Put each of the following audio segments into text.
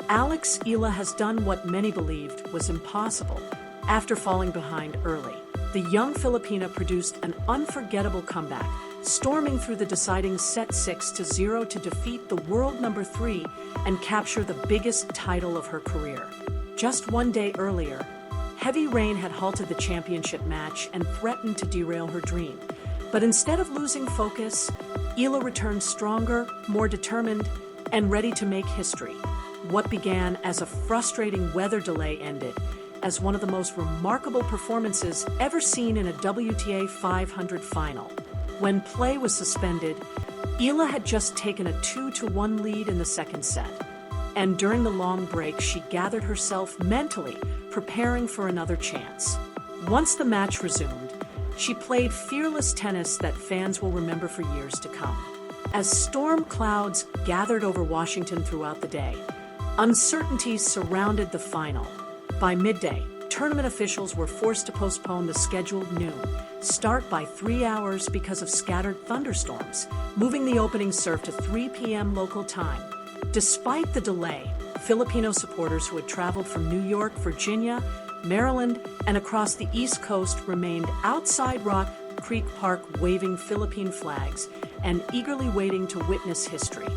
Alex Eala has done what many believed was impossible. After falling behind early, the young Filipina produced an unforgettable comeback, storming through the deciding set 6-0 to defeat the world number 3 and capture the biggest title of her career. Just one day earlier, heavy rain had halted the championship match and threatened to derail her dream. But instead of losing focus, Eala returned stronger, more determined, and ready to make history. What began as a frustrating weather delay ended as one of the most remarkable performances ever seen in a WTA 500 final. When play was suspended, Eala had just taken a 2-1 lead in the second set. And during the long break, she gathered herself mentally, preparing for another chance. Once the match resumed, she played fearless tennis that fans will remember for years to come. As storm clouds gathered over Washington throughout the day, uncertainty surrounded the final. By midday, tournament officials were forced to postpone the scheduled noon start by 3 hours because of scattered thunderstorms, moving the opening serve to 3 p.m. local time. Despite the delay, Filipino supporters who had traveled from New York, Virginia, Maryland, and across the East Coast remained outside Rock Creek Park waving Philippine flags and eagerly waiting to witness history.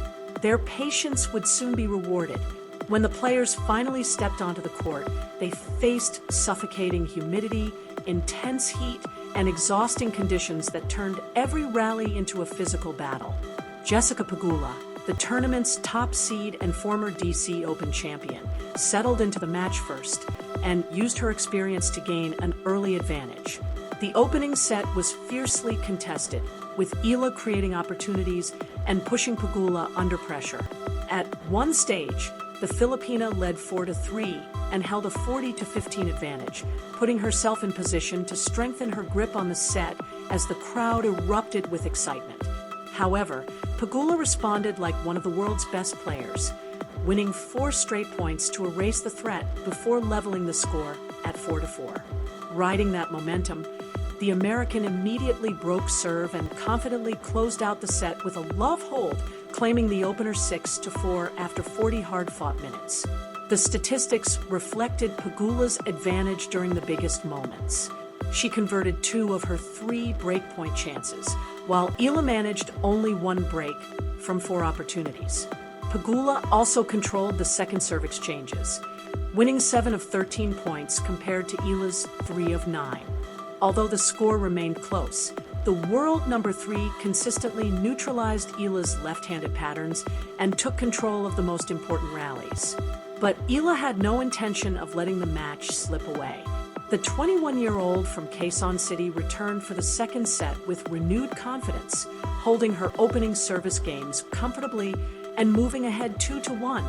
Their patience would soon be rewarded. When the players finally stepped onto the court, they faced suffocating humidity, intense heat, and exhausting conditions that turned every rally into a physical battle. Jessica Pegula, the tournament's top seed and former DC Open champion, settled into the match first and used her experience to gain an early advantage. The opening set was fiercely contested, with Eala creating opportunities and pushing Pegula under pressure. At one stage, the Filipina led 4-3 and held a 40-15 advantage, putting herself in position to strengthen her grip on the set as the crowd erupted with excitement. However, Pegula responded like one of the world's best players, winning 4 straight points to erase the threat before leveling the score at 4-4. Riding that momentum, the American immediately broke serve and confidently closed out the set with a love hold, claiming the opener 6-4 after 40 hard-fought minutes. The statistics reflected Pegula's advantage during the biggest moments. She converted 2 of her 3 breakpoint chances, while Eala managed only 1 break from 4 opportunities. Pegula also controlled the second serve exchanges, winning 7 of 13 points compared to Eala's 3 of 9. Although the score remained close, the world number 3 consistently neutralized Eala's left-handed patterns and took control of the most important rallies. But Eala had no intention of letting the match slip away. The 21-year-old from Quezon City returned for the second set with renewed confidence, holding her opening service games comfortably and moving ahead 2-1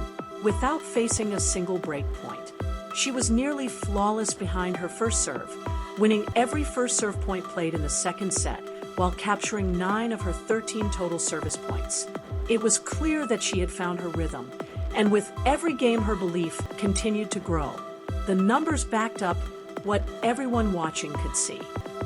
without facing a single break point. She was nearly flawless behind her first serve, winning every first serve point played in the second set while capturing 9 of her 13 total service points. It was clear that she had found her rhythm, and with every game her belief continued to grow. The numbers backed up what everyone watching could see.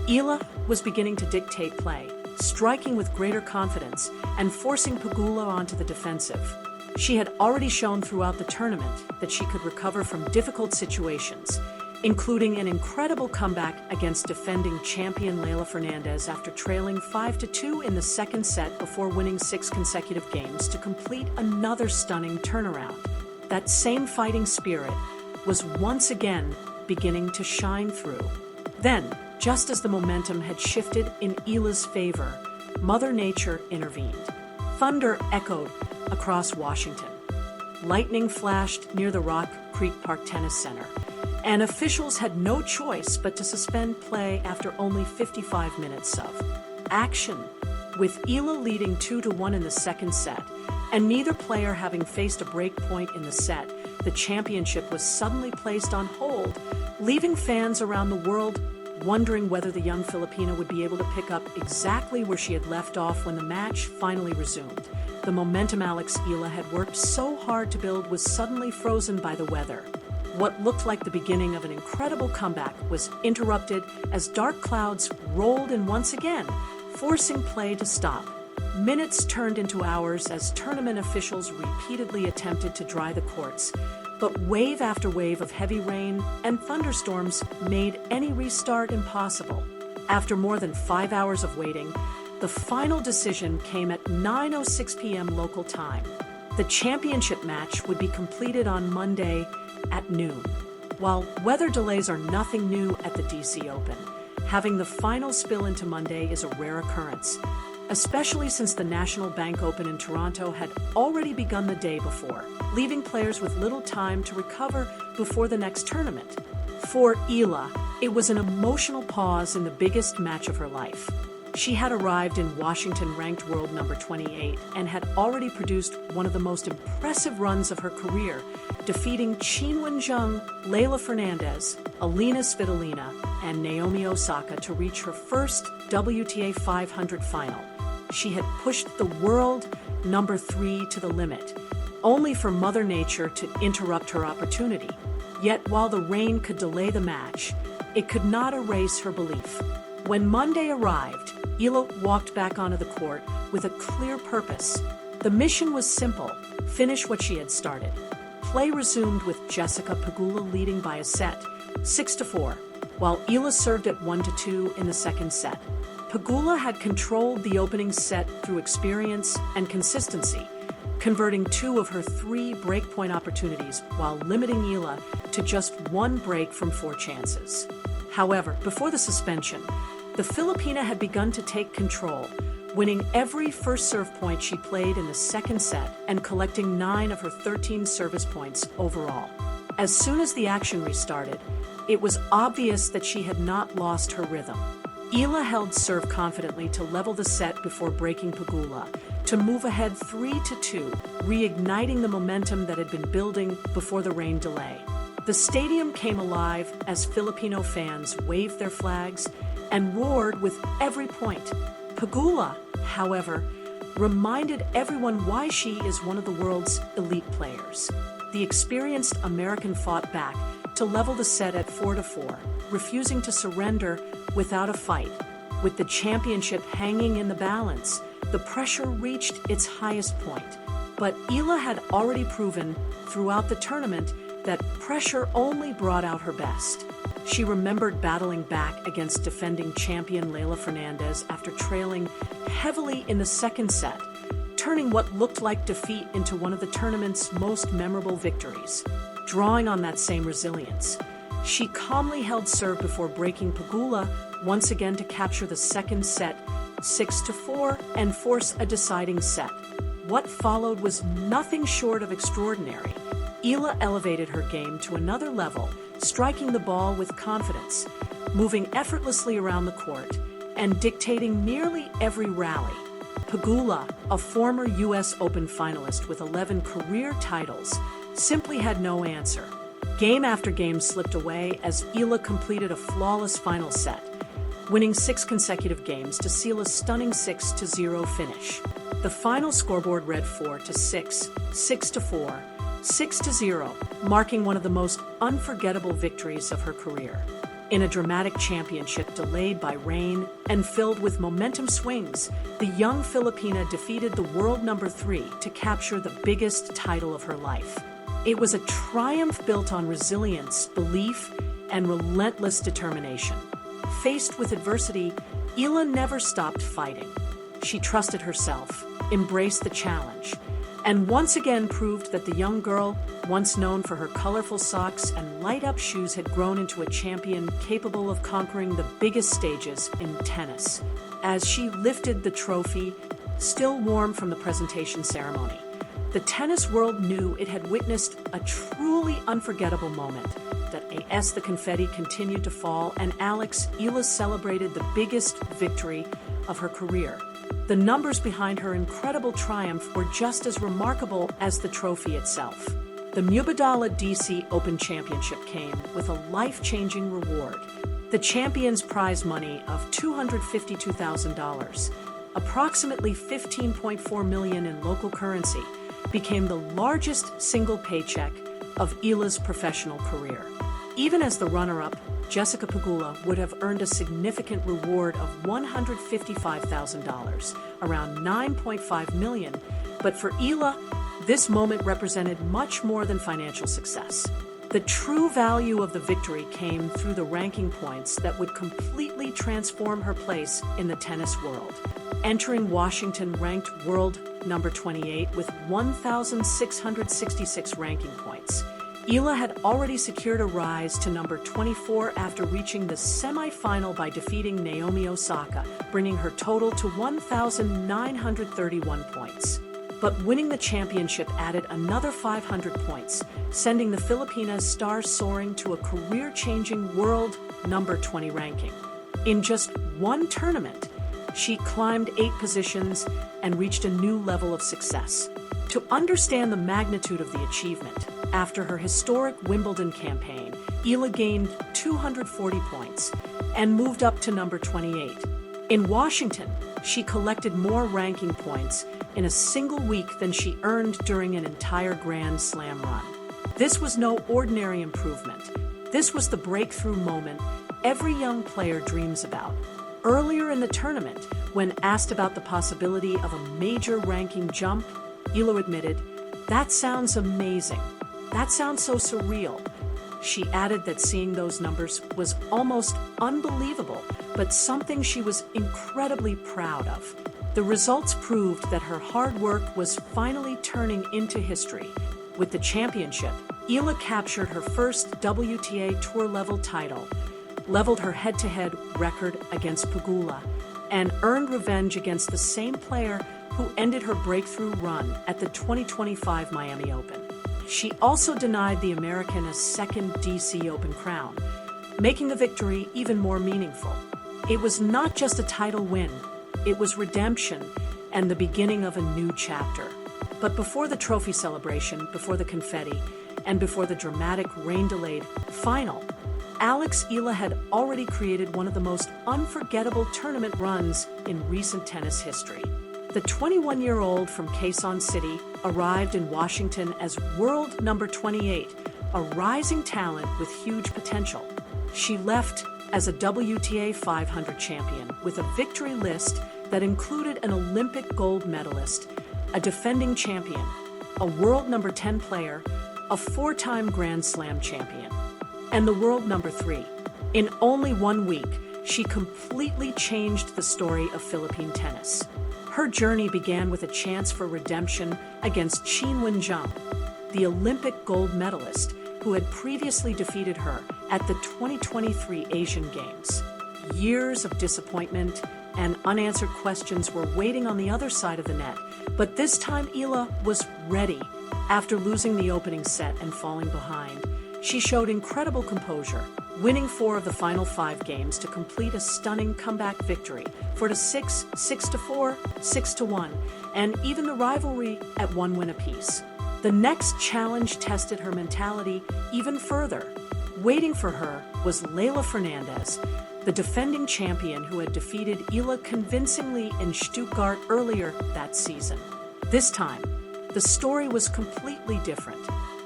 Eala was beginning to dictate play, striking with greater confidence and forcing Pegula onto the defensive. She had already shown throughout the tournament that she could recover from difficult situations, including an incredible comeback against defending champion Leylah Fernandez after trailing 5-2 in the second set before winning 6 consecutive games to complete another stunning turnaround. That same fighting spirit was once again beginning to shine through. Then, just as the momentum had shifted in Eala's favor, Mother Nature intervened. Thunder echoed across Washington. Lightning flashed near the Rock Creek Park Tennis Center, and officials had no choice but to suspend play after only 55 minutes of action. With Eala leading 2-1 in the second set, and neither player having faced a break point in the set, the championship was suddenly placed on hold, leaving fans around the world wondering whether the young Filipina would be able to pick up exactly where she had left off when the match finally resumed. The momentum Alex Eala had worked so hard to build was suddenly frozen by the weather. What looked like the beginning of an incredible comeback was interrupted as dark clouds rolled in once again, forcing play to stop. Minutes turned into hours as tournament officials repeatedly attempted to dry the courts, but wave after wave of heavy rain and thunderstorms made any restart impossible. After more than 5 hours of waiting, the final decision came at 9:06 p.m. local time. The championship match would be completed on Monday at noon. While weather delays are nothing new at the DC Open, having the final spill into Monday is a rare occurrence, especially since the National Bank Open in Toronto had already begun the day before, leaving players with little time to recover before the next tournament. For Eala, it was an emotional pause in the biggest match of her life. She had arrived in Washington ranked world number 28 and had already produced one of the most impressive runs of her career, defeating Qinwen Zheng, Leylah Fernandez, Alina Svitolina, and Naomi Osaka to reach her first WTA 500 final. She had pushed the world number 3 to the limit, only for Mother Nature to interrupt her opportunity. Yet while the rain could delay the match, it could not erase her belief. When Monday arrived, Eala walked back onto the court with a clear purpose. The mission was simple: finish what she had started. Play resumed with Jessica Pegula leading by a set, 6-4, while Eala served at 1-2 in the second set. Pegula had controlled the opening set through experience and consistency, converting 2 of her 3 breakpoint opportunities while limiting Eala to just 1 break from 4 chances. However, before the suspension, the Filipina had begun to take control, winning every first serve point she played in the second set and collecting 9 of her 13 service points overall. As soon as the action restarted, it was obvious that she had not lost her rhythm. Eala held serve confidently to level the set before breaking Pegula, to move ahead 3-2, reigniting the momentum that had been building before the rain delay. The stadium came alive as Filipino fans waved their flags and roared with every point. Pegula, however, reminded everyone why she is one of the world's elite players. The experienced American fought back to level the set at 4-4, refusing to surrender without a fight. With the championship hanging in the balance, the pressure reached its highest point. But Eala had already proven throughout the tournament that pressure only brought out her best. She remembered battling back against defending champion Leylah Fernandez after trailing heavily in the second set, turning what looked like defeat into one of the tournament's most memorable victories. Drawing on that same resilience, she calmly held serve before breaking Pegula once again to capture the second set 6-4 and force a deciding set. What followed was nothing short of extraordinary. Eala elevated her game to another level, striking the ball with confidence, moving effortlessly around the court, and dictating nearly every rally. Pegula, a former U.S. Open finalist with 11 career titles, simply had no answer. Game after game slipped away as Eala completed a flawless final set, winning 6 consecutive games to seal a stunning 6-0 finish. The final scoreboard read 4-6, 6-4, 6-0, marking one of the most unforgettable victories of her career. In a dramatic championship delayed by rain and filled with momentum swings, the young Filipina defeated the world number 3 to capture the biggest title of her life. It was a triumph built on resilience, belief, and relentless determination. Faced with adversity, Eala never stopped fighting. She trusted herself, embraced the challenge, and once again proved that the young girl, once known for her colorful socks and light-up shoes, had grown into a champion capable of conquering the biggest stages in tennis. As she lifted the trophy, still warm from the presentation ceremony, the tennis world knew it had witnessed a truly unforgettable moment. As the confetti continued to fall and Alex Eala celebrated the biggest victory of her career, the numbers behind her incredible triumph were just as remarkable as the trophy itself. The Mubadala DC Open Championship came with a life-changing reward. The champion's prize money of $252,000, approximately $15.4 million in local currency, became the largest single paycheck of Eala's professional career. Even as the runner-up, Jessica Pegula would have earned a significant reward of $155,000, around $9.5 million, but for Eala, this moment represented much more than financial success. The true value of the victory came through the ranking points that would completely transform her place in the tennis world. Entering Washington ranked world number 28 with 1,666 ranking points, Eala had already secured a rise to number 24 after reaching the semi-final by defeating Naomi Osaka, bringing her total to 1,931 points. But winning the championship added another 500 points, sending the Filipina star soaring to a career-changing world number 20 ranking. In just one tournament, she climbed 8 positions and reached a new level of success. To understand the magnitude of the achievement, after her historic Wimbledon campaign, Eala gained 240 points and moved up to number 28. In Washington, she collected more ranking points in a single week than she earned during an entire Grand Slam run. This was no ordinary improvement. This was the breakthrough moment every young player dreams about. Earlier in the tournament, when asked about the possibility of a major ranking jump, Eala admitted, "That sounds amazing. That sounds so surreal." She added that seeing those numbers was almost unbelievable, but something she was incredibly proud of. The results proved that her hard work was finally turning into history. With the championship, Eala captured her first WTA Tour-level title, leveled her head-to-head record against Pegula, and earned revenge against the same player who ended her breakthrough run at the 2025 Miami Open. She also denied the American a second DC Open crown, making the victory even more meaningful. It was not just a title win, it was redemption and the beginning of a new chapter. But before the trophy celebration, before the confetti, and before the dramatic rain-delayed final, Alex Eala had already created one of the most unforgettable tournament runs in recent tennis history. The 21-year-old from Quezon City arrived in Washington as world number 28, a rising talent with huge potential. She left as a WTA 500 champion with a victory list that included an Olympic gold medalist, a defending champion, a world number 10 player, a 4-time Grand Slam champion, and the world number 3. In only 1 week, she completely changed the story of Philippine tennis. Her journey began with a chance for redemption against Qin Wenjing, the Olympic gold medalist who had previously defeated her at the 2023 Asian Games. Years of disappointment and unanswered questions were waiting on the other side of the net, but this time Eala was ready. After losing the opening set and falling behind, she showed incredible composure, winning 4 of the final 5 games to complete a stunning comeback victory, 4-6, 6-4, 6-1, and even the rivalry at 1 win apiece. The next challenge tested her mentality even further. Waiting for her was Leylah Fernandez, the defending champion who had defeated Eala convincingly in Stuttgart earlier that season. This time, the story was completely different.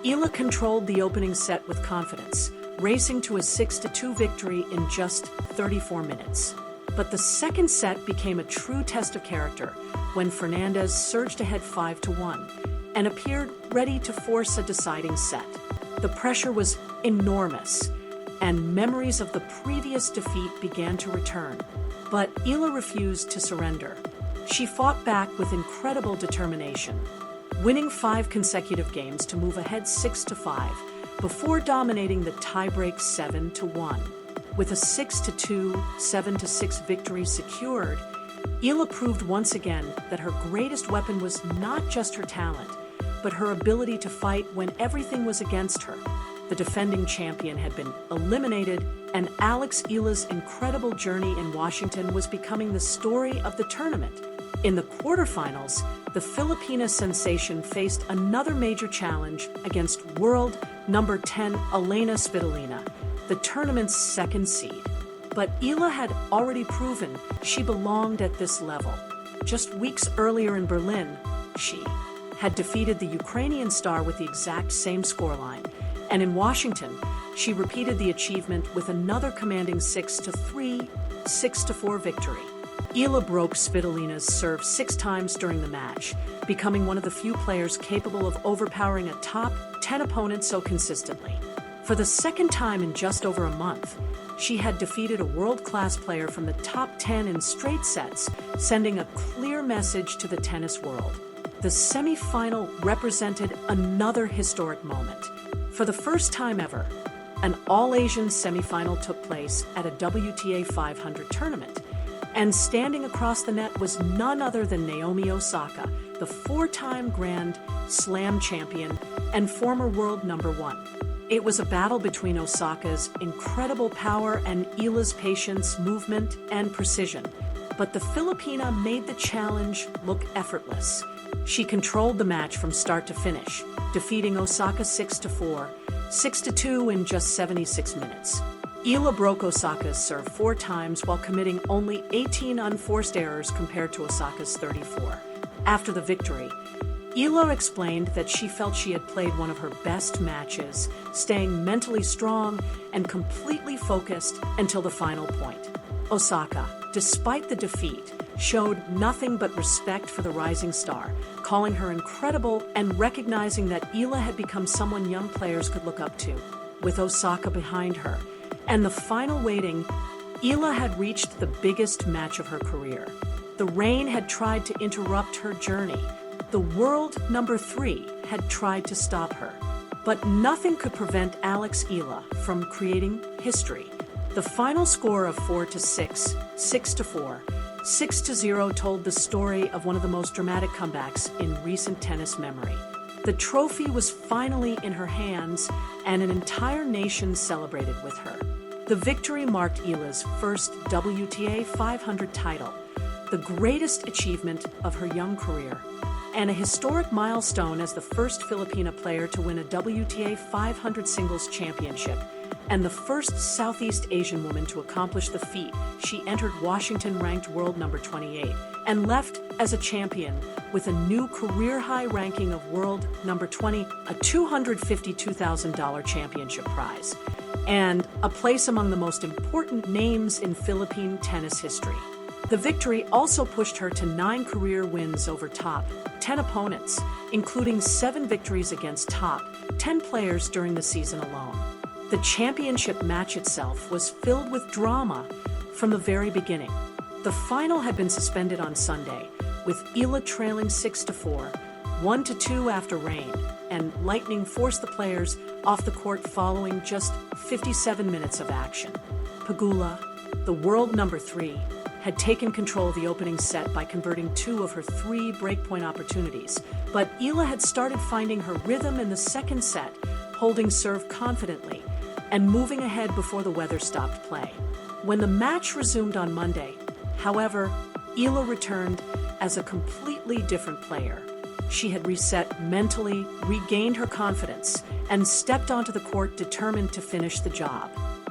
Eala controlled the opening set with confidence, racing to a 6-2 victory in just 34 minutes. But the second set became a true test of character when Fernandez surged ahead 5-1 and appeared ready to force a deciding set. The pressure was enormous, and memories of the previous defeat began to return. But Eala refused to surrender. She fought back with incredible determination, winning 5 consecutive games to move ahead 6-5 before dominating the tiebreak 7-1. With a 6-2, 7-6 victory secured, Eala proved once again that her greatest weapon was not just her talent, but her ability to fight when everything was against her. The defending champion had been eliminated, and Alex Eala's incredible journey in Washington was becoming the story of the tournament. In the quarterfinals, the Filipina sensation faced another major challenge against world number 10 Elena Svitolina, the tournament's second seed. But Eala had already proven she belonged at this level. Just weeks earlier in Berlin, she had defeated the Ukrainian star with the exact same scoreline, and in Washington, she repeated the achievement with another commanding 6-3, 6-4 victory. Eala broke Svitolina's serve 6 times during the match, becoming one of the few players capable of overpowering a top 10 opponent so consistently. For the second time in just over a month, she had defeated a world-class player from the top 10 in straight sets, sending a clear message to the tennis world. The semi-final represented another historic moment. For the first time ever, an all-Asian semi-final took place at a WTA 500 tournament, and standing across the net was none other than Naomi Osaka, the 4-time Grand Slam champion and former world number 1. It was a battle between Osaka's incredible power and Eala's patience, movement, and precision. But the Filipina made the challenge look effortless. She controlled the match from start to finish, defeating Osaka 6-4, 6-2 in just 76 minutes. Eala broke Osaka's serve 4 times while committing only 18 unforced errors compared to Osaka's 34. After the victory, Eala explained that she felt she had played one of her best matches, staying mentally strong and completely focused until the final point. Osaka, despite the defeat, showed nothing but respect for the rising star, calling her incredible and recognizing that Eala had become someone young players could look up to. With Osaka behind her and the final waiting, Eala had reached the biggest match of her career. The rain had tried to interrupt her journey. The world number 3 had tried to stop her. But nothing could prevent Alex Eala from creating history. The final score of 4-6, 6-4, 6-0 told the story of one of the most dramatic comebacks in recent tennis memory. The trophy was finally in her hands, and an entire nation celebrated with her. The victory marked Eala's first WTA 500 title, the greatest achievement of her young career, and a historic milestone as the first Filipina player to win a WTA 500 singles championship, and the first Southeast Asian woman to accomplish the feat. She entered Washington ranked world number 28 and left as a champion with a new career-high ranking of world number 20, a $252,000 championship prize, and a place among the most important names in Philippine tennis history. The victory also pushed her to 9 career wins over top 10 opponents, including 7 victories against top 10 players during the season alone. The championship match itself was filled with drama from the very beginning. The final had been suspended on Sunday, with Eala trailing 6-4, 1-2 after rain, and lightning forced the players off the court following just 57 minutes of action. Pegula, the world number 3, had taken control of the opening set by converting 2 of her 3 breakpoint opportunities, but Eala had started finding her rhythm in the second set, holding serve confidently and moving ahead before the weather stopped play. When the match resumed on Monday, however, Eala returned as a completely different player. She had reset mentally, regained her confidence, and stepped onto the court determined to finish the job.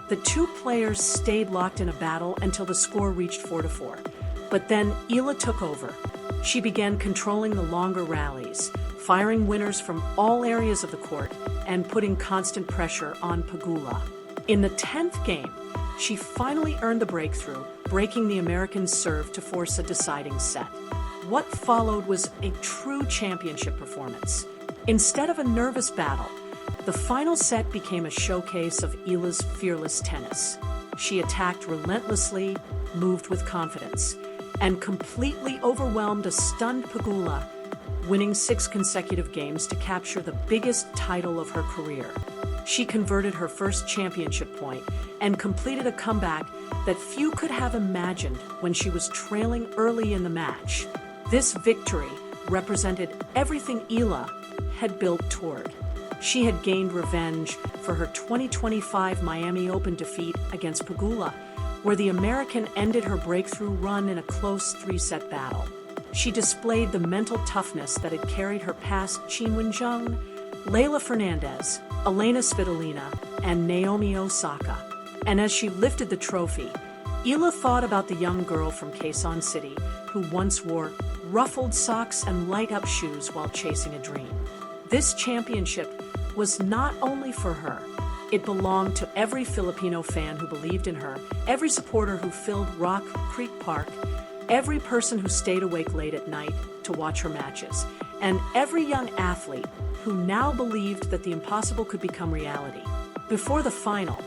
The 2 players stayed locked in a battle until the score reached 4-4. But then Eala took over. She began controlling the longer rallies, firing winners from all areas of the court and putting constant pressure on Pegula. In the 10th game, she finally earned the breakthrough, breaking the American's serve to force a deciding set. What followed was a true championship performance. Instead of a nervous battle, the final set became a showcase of Eala's fearless tennis. She attacked relentlessly, moved with confidence, and completely overwhelmed a stunned Pegula, winning 6 consecutive games to capture the biggest title of her career. She converted her first championship point and completed a comeback that few could have imagined when she was trailing early in the match. This victory represented everything Eala had built toward. She had gained revenge for her 2025 Miami Open defeat against Pegula, where the American ended her breakthrough run in a close 3-set battle. She displayed the mental toughness that had carried her past Qin Wenjung, Leylah Fernandez, Elena Svitolina, and Naomi Osaka. And as she lifted the trophy, Eala thought about the young girl from Quezon City who once wore ruffled socks and light-up shoes while chasing a dream. This championship was not only for her, It belonged to every Filipino fan who believed in her, every supporter who filled Rock Creek Park, every person who stayed awake late at night to watch her matches, and every young athlete who now believed that the impossible could become reality. Before the final,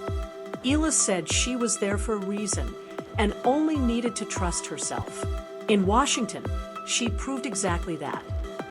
Eala said she was there for a reason and only needed to trust herself. In Washington, she proved exactly that.